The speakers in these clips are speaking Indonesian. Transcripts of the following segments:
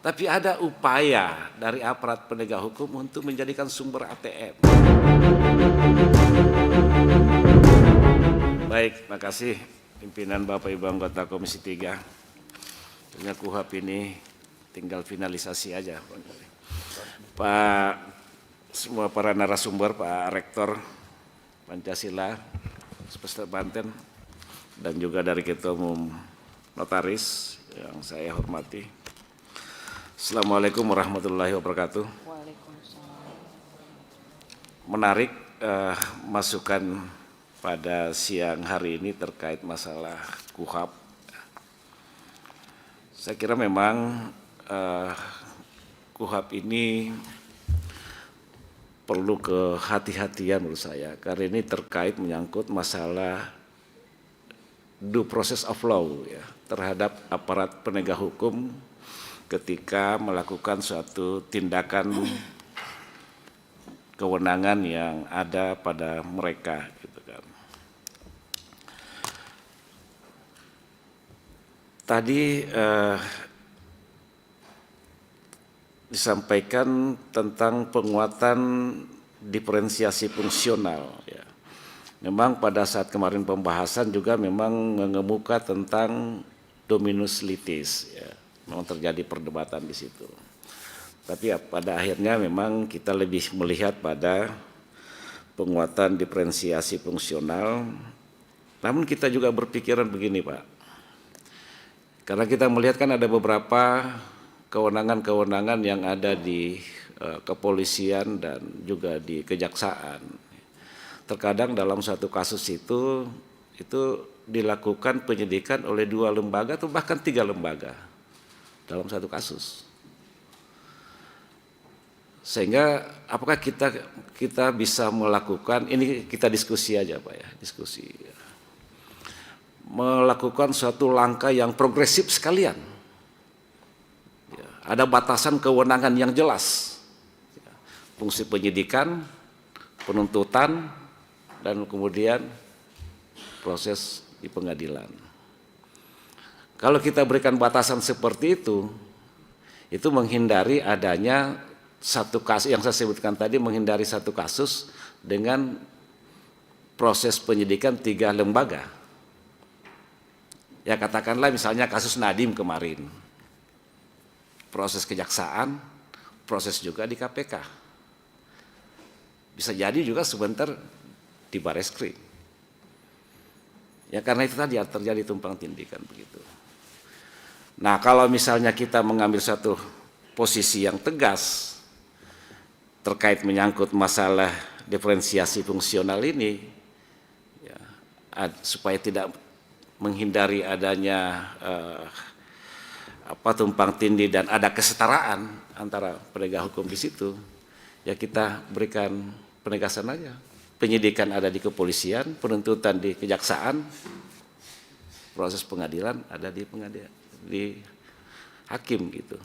Tapi ada upaya dari aparat penegak hukum untuk menjadikan sumber ATM. Baik, makasih pimpinan Bapak Ibu anggota Komisi 3. Tentunya KUHP ini tinggal finalisasi aja. Pak, semua para narasumber, Pak Rektor Pancasila, Universitas Banten, dan juga dari Ketua Umum Notaris yang saya hormati. Assalamualaikum warahmatullahi wabarakatuh. Menarik masukan pada siang hari ini terkait masalah KUHP. Saya kira memang KUHP ini perlu kehati-hatian menurut saya, karena ini terkait menyangkut masalah due process of law ya, terhadap aparat penegak hukum ketika melakukan suatu tindakan kewenangan yang ada pada mereka gitu kan. Tadi disampaikan tentang penguatan diferensiasi fungsional ya. Memang pada saat kemarin pembahasan juga memang mengemuka tentang dominus litis ya. Memang terjadi perdebatan di situ. Tapi ya, pada akhirnya memang kita lebih melihat pada penguatan diferensiasi fungsional. Namun kita juga berpikiran begini Pak. Karena kita melihat kan ada beberapa kewenangan-kewenangan yang ada di kepolisian dan juga di kejaksaan. Terkadang dalam satu kasus itu dilakukan penyidikan oleh 2 lembaga atau bahkan 3 lembaga dalam satu kasus. Sehingga apakah kita bisa melakukan, ini kita diskusi aja Pak ya, diskusi. Melakukan suatu langkah yang progresif sekalian. Ada batasan kewenangan yang jelas, fungsi penyidikan, penuntutan, dan kemudian proses di pengadilan. Kalau kita berikan batasan seperti itu menghindari adanya satu kasus yang saya sebutkan tadi, menghindari satu kasus dengan proses penyidikan 3 lembaga. Ya katakanlah misalnya kasus Nadiem kemarin. Proses kejaksaan, proses juga di KPK. Bisa jadi juga sebentar di Bareskrim. Ya karena itu tadi terjadi tumpang tindih kan begitu. Nah kalau misalnya kita mengambil satu posisi yang tegas terkait menyangkut masalah diferensiasi fungsional ini, ya, supaya tidak menghindari adanya tumpang tindih dan ada kesetaraan antara penegak hukum di situ, ya kita berikan penegasan aja. Penyidikan ada di kepolisian, penuntutan di kejaksaan, proses pengadilan ada di hakim gitu.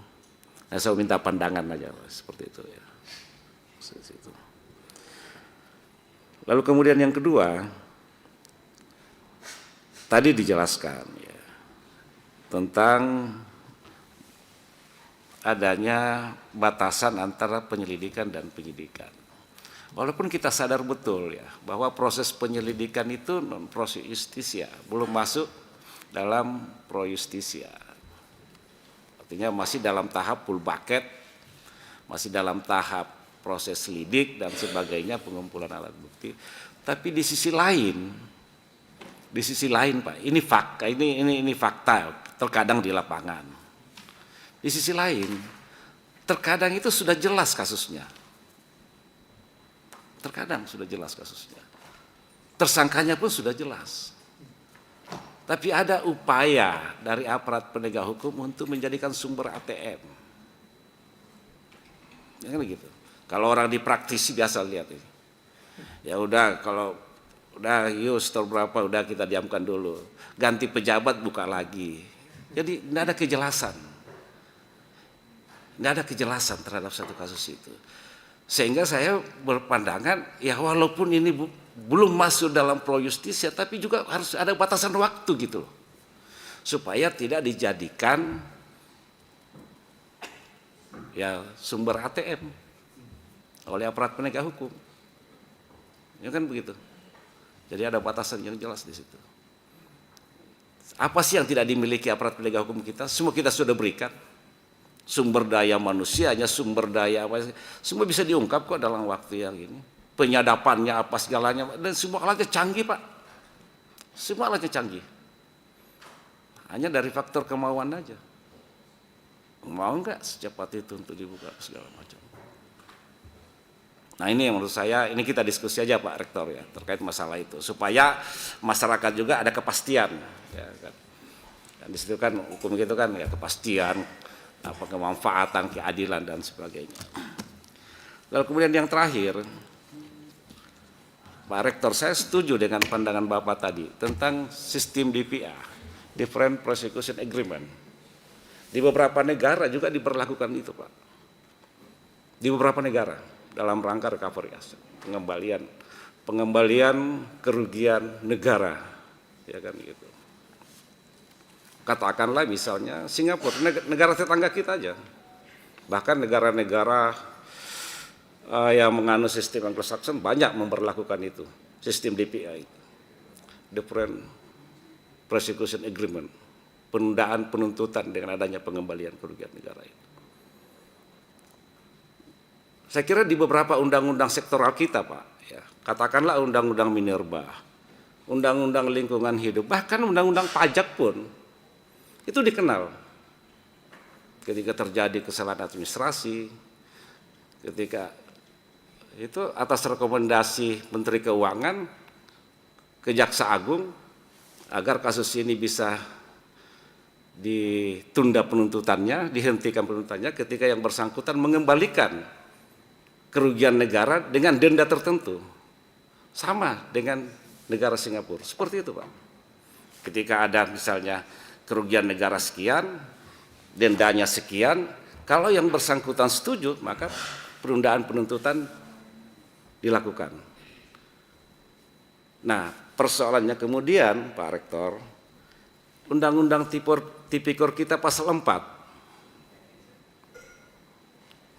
Nah, saya minta pandangan aja seperti itu ya. Lalu kemudian yang kedua, tadi dijelaskan ya, tentang adanya batasan antara penyelidikan dan penyidikan. Walaupun kita sadar betul ya bahwa proses penyelidikan itu non pro justisia, belum masuk dalam pro justisia. Artinya masih dalam tahap full bucket, masih dalam tahap proses lidik dan sebagainya, pengumpulan alat bukti. Tapi di sisi lain Pak, ini fakta terkadang di lapangan. Di sisi lain, terkadang itu sudah jelas kasusnya. Terkadang sudah jelas kasusnya. Tersangkanya pun sudah jelas. Tapi ada upaya dari aparat penegak hukum untuk menjadikan sumber ATM. Ya kan begitu. Kalau orang di praktisi biasa lihat ini. Ya udah kalau udah yuk store berapa udah kita diamkan dulu. Ganti pejabat buka lagi. Jadi tidak ada kejelasan. Tidak ada kejelasan terhadap satu kasus itu. Sehingga saya berpandangan ya walaupun ini belum masuk dalam pro justisia tapi juga harus ada batasan waktu gitu loh. Supaya tidak dijadikan ya sumber ATM oleh aparat penegak hukum. Ya kan begitu. Jadi ada batasan yang jelas di situ. Apa sih yang tidak dimiliki aparat penegak hukum kita? Semua kita sudah berikan. Sumber daya manusianya, sumber daya apa, semua bisa diungkap kok dalam waktu yang ini. Penyadapannya apa segalanya, dan semua alatnya canggih Pak. Semua alatnya canggih. Hanya dari faktor kemauan aja. Mau nggak secepat itu untuk dibuka segala macam. Nah ini yang menurut saya, ini kita diskusi aja Pak Rektor ya, terkait masalah itu. Supaya masyarakat juga ada kepastian. Ya, kan. Dan di situ kan hukum gitu kan ya kepastian, apa kemanfaatan, keadilan dan sebagainya. Lalu kemudian yang terakhir, Pak Rektor, saya setuju dengan pandangan Bapak tadi tentang sistem DPA, Different Prosecution Agreement. Di beberapa negara juga diberlakukan itu Pak. Di beberapa negara dalam rangka recovery aset, pengembalian kerugian negara, ya kan gitu. Katakanlah misalnya Singapura, negara tetangga kita aja, bahkan negara-negara yang menganut sistem Anglo-Saxon banyak memperlakukan itu, sistem DPA itu, Different Prosecution Agreement, penundaan penuntutan dengan adanya pengembalian kerugian negara itu. Saya kira di beberapa undang-undang sektoral kita Pak, ya, katakanlah undang-undang minerba, undang-undang lingkungan hidup, bahkan undang-undang pajak pun, itu dikenal ketika terjadi kesalahan administrasi, ketika itu atas rekomendasi Menteri Keuangan ke Jaksa Agung agar kasus ini bisa ditunda penuntutannya, dihentikan penuntutannya ketika yang bersangkutan mengembalikan kerugian negara dengan denda tertentu, sama dengan negara Singapura, seperti itu Pak. Ketika ada misalnya kerugian negara sekian, dendanya sekian, kalau yang bersangkutan setuju, maka penundaan penuntutan dilakukan. Nah, persoalannya kemudian, Pak Rektor, Undang-Undang Tipikor kita pasal 4.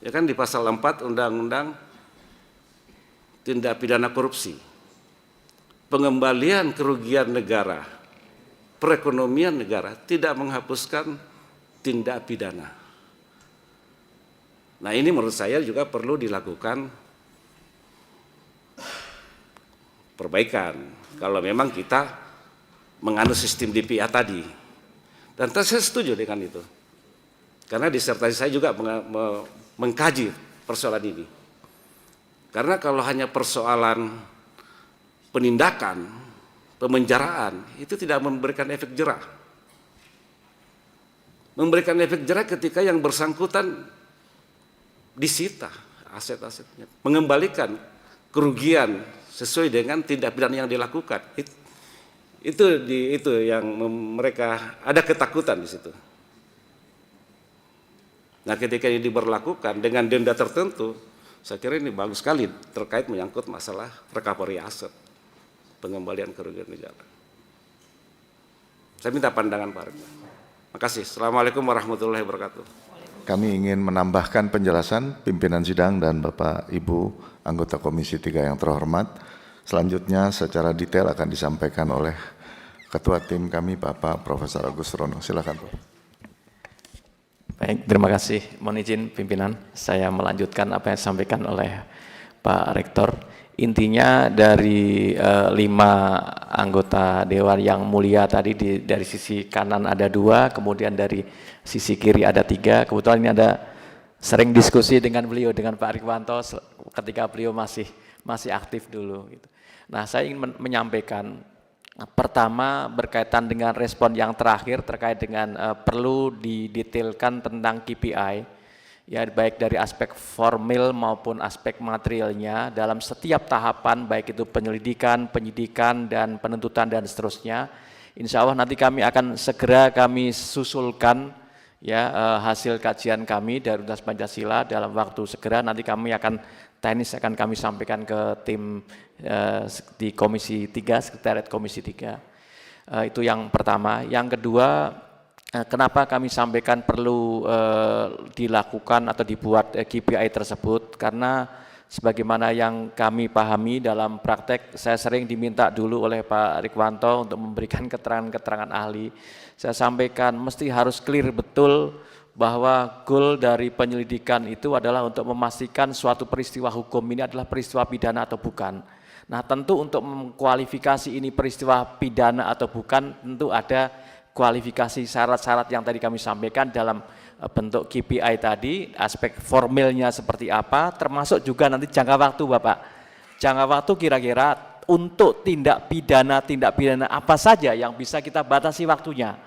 Ya kan di pasal 4 Undang-Undang Tindak Pidana Korupsi. Pengembalian kerugian negara, perekonomian negara tidak menghapuskan tindak pidana. Nah ini menurut saya juga perlu dilakukan perbaikan kalau memang kita menganut sistem DPA tadi. Dan saya setuju dengan itu. Karena disertasi saya juga mengkaji persoalan ini. Karena kalau hanya persoalan penindakan, pemenjaraan, itu tidak memberikan efek jerah. Memberikan efek jerah ketika yang bersangkutan disita aset-asetnya, mengembalikan kerugian sesuai dengan tindak pidana yang dilakukan. Itu yang mereka ada ketakutan di situ. Nah, ketika ini diberlakukan dengan denda tertentu, saya kira ini bagus sekali terkait menyangkut masalah recovery aset, pengembalian kerugian negara. Saya minta pandangan Pak Rektor. Makasih. Assalamualaikum warahmatullahi wabarakatuh. Kami ingin menambahkan penjelasan pimpinan sidang dan Bapak Ibu anggota Komisi 3 yang terhormat. Selanjutnya secara detail akan disampaikan oleh Ketua Tim kami Bapak Profesor Agus Rono. Silakan Pak. Baik, terima kasih. Mohon izin pimpinan, saya melanjutkan apa yang disampaikan oleh Pak Rektor. Intinya dari 5 anggota Dewan yang mulia tadi dari sisi kanan ada 2, kemudian dari sisi kiri ada 3. Kebetulan ini ada sering diskusi dengan beliau, dengan Pak Rikwanto ketika beliau masih aktif dulu. Gitu. Nah, saya ingin menyampaikan pertama berkaitan dengan respon yang terakhir terkait dengan perlu didetailkan tentang KPI, ya baik dari aspek formil maupun aspek materialnya dalam setiap tahapan, baik itu penyelidikan, penyidikan, dan penuntutan dan seterusnya. Insya Allah nanti kami akan segera kami susulkan ya hasil kajian kami dari Universitas Pancasila dalam waktu segera. Nanti kami akan teknis akan kami sampaikan ke tim di Komisi 3, Sekretariat Komisi 3. Itu yang pertama. Yang kedua, kenapa kami sampaikan perlu dilakukan atau dibuat KPI tersebut, karena sebagaimana yang kami pahami dalam praktek, saya sering diminta dulu oleh Pak Rikwanto untuk memberikan keterangan-keterangan ahli. Saya sampaikan mesti harus clear betul bahwa goal dari penyelidikan itu adalah untuk memastikan suatu peristiwa hukum ini adalah peristiwa pidana atau bukan. Nah, tentu untuk mengkualifikasi ini peristiwa pidana atau bukan, tentu ada kualifikasi syarat-syarat yang tadi kami sampaikan dalam bentuk KPI tadi, aspek formilnya seperti apa, termasuk juga nanti jangka waktu Bapak. Jangka waktu kira-kira untuk tindak pidana apa saja yang bisa kita batasi waktunya.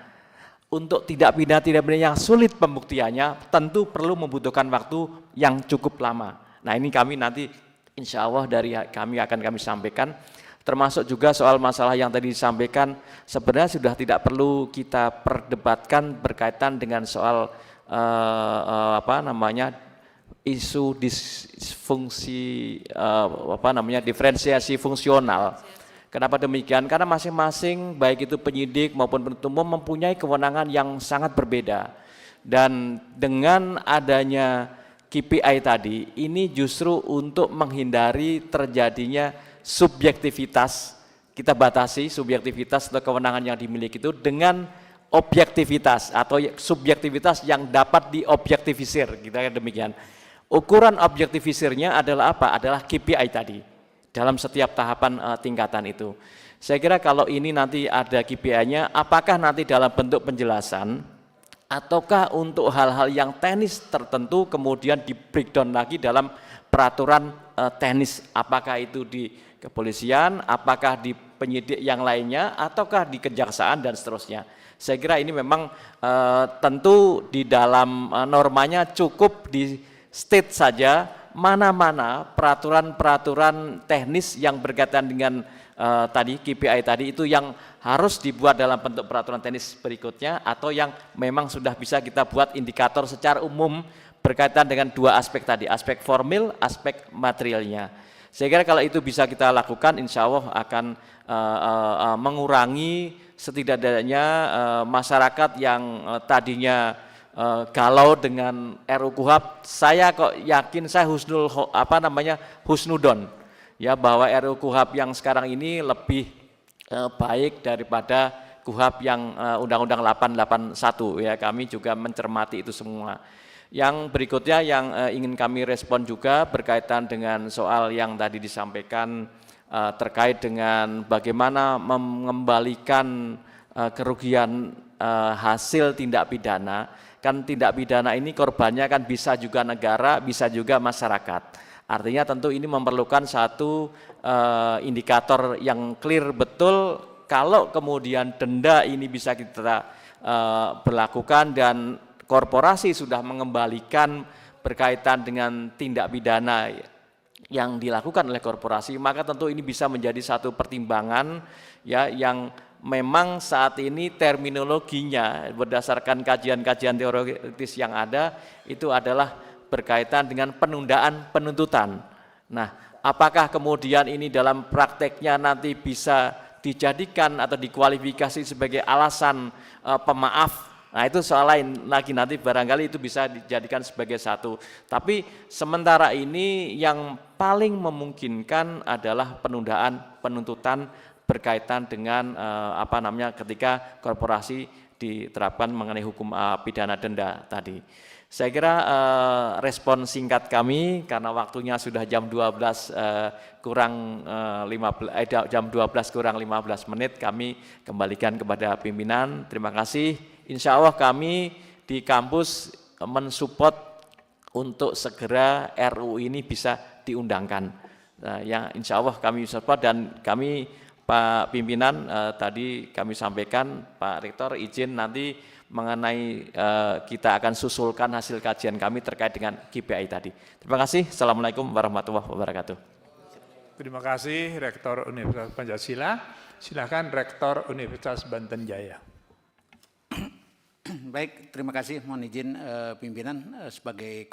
Untuk tindak pidana yang sulit pembuktiannya tentu perlu membutuhkan waktu yang cukup lama. Nah, ini kami nanti insya Allah dari kami akan kami sampaikan, termasuk juga soal masalah yang tadi disampaikan, sebenarnya sudah tidak perlu kita perdebatkan berkaitan dengan soal isu disfungsi diferensiasi fungsional. Kenapa demikian? Karena masing-masing baik itu penyidik maupun penuntut umum mempunyai kewenangan yang sangat berbeda. Dan dengan adanya KPI tadi, ini justru untuk menghindari terjadinya subjektivitas, kita batasi subjektivitas atau kewenangan yang dimiliki itu dengan objektivitas atau subjektivitas yang dapat diobjektivisir, kita demikian. Ukuran objektivisirnya adalah apa? Adalah KPI tadi dalam setiap tahapan tingkatan itu. Saya kira kalau ini nanti ada KPI-nya, apakah nanti dalam bentuk penjelasan ataukah untuk hal-hal yang teknis tertentu kemudian di breakdown lagi dalam peraturan teknis, apakah itu di kepolisian, apakah di penyidik yang lainnya, ataukah di kejaksaan dan seterusnya. Saya kira ini memang tentu di dalam normanya cukup di state saja mana-mana peraturan-peraturan teknis yang berkaitan dengan tadi KPI tadi itu yang harus dibuat dalam bentuk peraturan teknis berikutnya, atau yang memang sudah bisa kita buat indikator secara umum berkaitan dengan dua aspek tadi, aspek formil, aspek materialnya. Saya kira kalau itu bisa kita lakukan, insya Allah akan mengurangi setidaknya masyarakat yang tadinya galau dengan RUU KUHP. Saya kok yakin, saya husnudon ya, bahwa RUU KUHP yang sekarang ini lebih baik daripada KUHP yang Undang-Undang 881 ya. Kami juga mencermati itu semua. Yang berikutnya yang ingin kami respon juga berkaitan dengan soal yang tadi disampaikan terkait dengan bagaimana mengembalikan kerugian hasil tindak pidana. Kan tindak pidana ini korbannya kan bisa juga negara, bisa juga masyarakat. Artinya tentu ini memerlukan satu indikator yang clear betul. Kalau kemudian denda ini bisa kita berlakukan dan korporasi sudah mengembalikan berkaitan dengan tindak pidana yang dilakukan oleh korporasi, maka tentu ini bisa menjadi satu pertimbangan ya, yang memang saat ini terminologinya berdasarkan kajian-kajian teoritis yang ada itu adalah berkaitan dengan penundaan penuntutan. Nah, apakah kemudian ini dalam prakteknya nanti bisa dijadikan atau dikualifikasi sebagai alasan pemaaf? Nah, itu soal lain lagi, nanti barangkali itu bisa dijadikan sebagai satu. Tapi sementara ini yang paling memungkinkan adalah penundaan penuntutan berkaitan dengan ketika korporasi diterapkan mengenai hukum pidana denda tadi. Saya kira respon singkat kami karena waktunya sudah jam 12 kurang 15 menit, kami kembalikan kepada pimpinan. Terima kasih. Insya Allah kami di kampus mensupport untuk segera RUU ini bisa diundangkan. Nah, ya insya Allah kami support, dan kami Pak Pimpinan tadi kami sampaikan, Pak Rektor izin nanti mengenai kita akan susulkan hasil kajian kami terkait dengan KPI tadi. Terima kasih. Assalamualaikum warahmatullahi wabarakatuh. Terima kasih Rektor Universitas Pancasila. Silakan Rektor Universitas Banten Jaya. Baik, terima kasih. Mohon izin pimpinan sebagai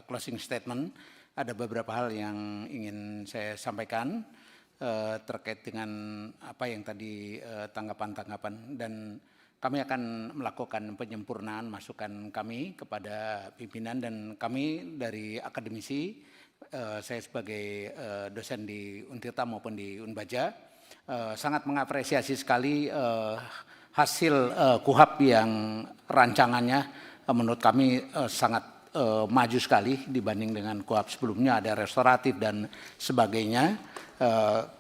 closing statement, ada beberapa hal yang ingin saya sampaikan terkait dengan apa yang tadi tanggapan-tanggapan, dan kami akan melakukan penyempurnaan masukan kami kepada pimpinan dan kami dari akademisi, saya sebagai dosen di Untirta maupun di Unbaja, sangat mengapresiasi sekali hasil KUHAP yang rancangannya menurut kami sangat maju sekali dibanding dengan KUHAP sebelumnya, ada restoratif dan sebagainya.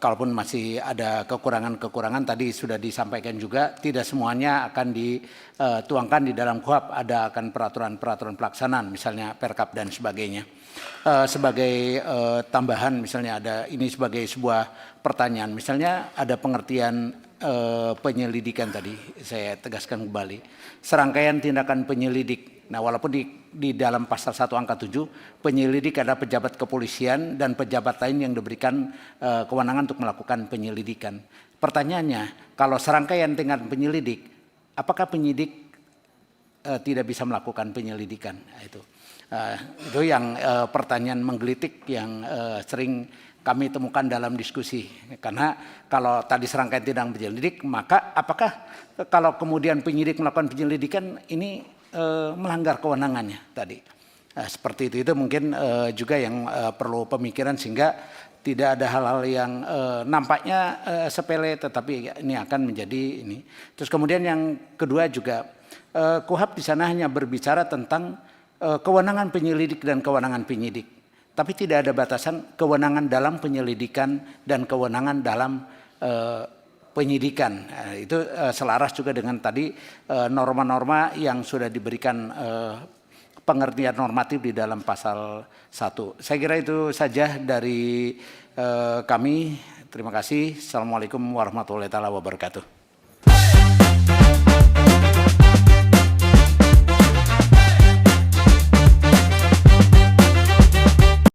Kalaupun masih ada kekurangan-kekurangan tadi sudah disampaikan juga, tidak semuanya akan dituangkan di dalam KUHAP, ada akan peraturan-peraturan pelaksanaan misalnya Perkap dan sebagainya. Sebagai tambahan misalnya ada ini sebagai sebuah pertanyaan, misalnya ada pengertian penyelidikan tadi saya tegaskan kembali, serangkaian tindakan penyelidik. Nah, walaupun di dalam pasal 1 angka 7 penyelidik adalah pejabat kepolisian dan pejabat lain yang diberikan kewenangan untuk melakukan penyelidikan. Pertanyaannya, kalau serangkaian tindakan penyelidik, apakah penyidik tidak bisa melakukan penyelidikan? Nah, itu yang pertanyaan menggelitik yang sering kami temukan dalam diskusi. Karena kalau tadi serangkaian tindakan penyelidik, maka apakah kalau kemudian penyidik melakukan penyelidikan ini melanggar kewenangannya tadi. Seperti itu mungkin juga yang perlu pemikiran sehingga tidak ada hal-hal yang nampaknya sepele tetapi ini akan menjadi ini. Terus kemudian yang kedua juga KUHAP di sana hanya berbicara tentang kewenangan penyelidik dan kewenangan penyidik. Tapi tidak ada batasan kewenangan dalam penyelidikan dan kewenangan dalam penyidikan. Itu selaras juga dengan tadi norma-norma yang sudah diberikan pengertian normatif di dalam pasal 1. Saya kira itu saja dari kami. Terima kasih. Assalamualaikum warahmatullahi wabarakatuh.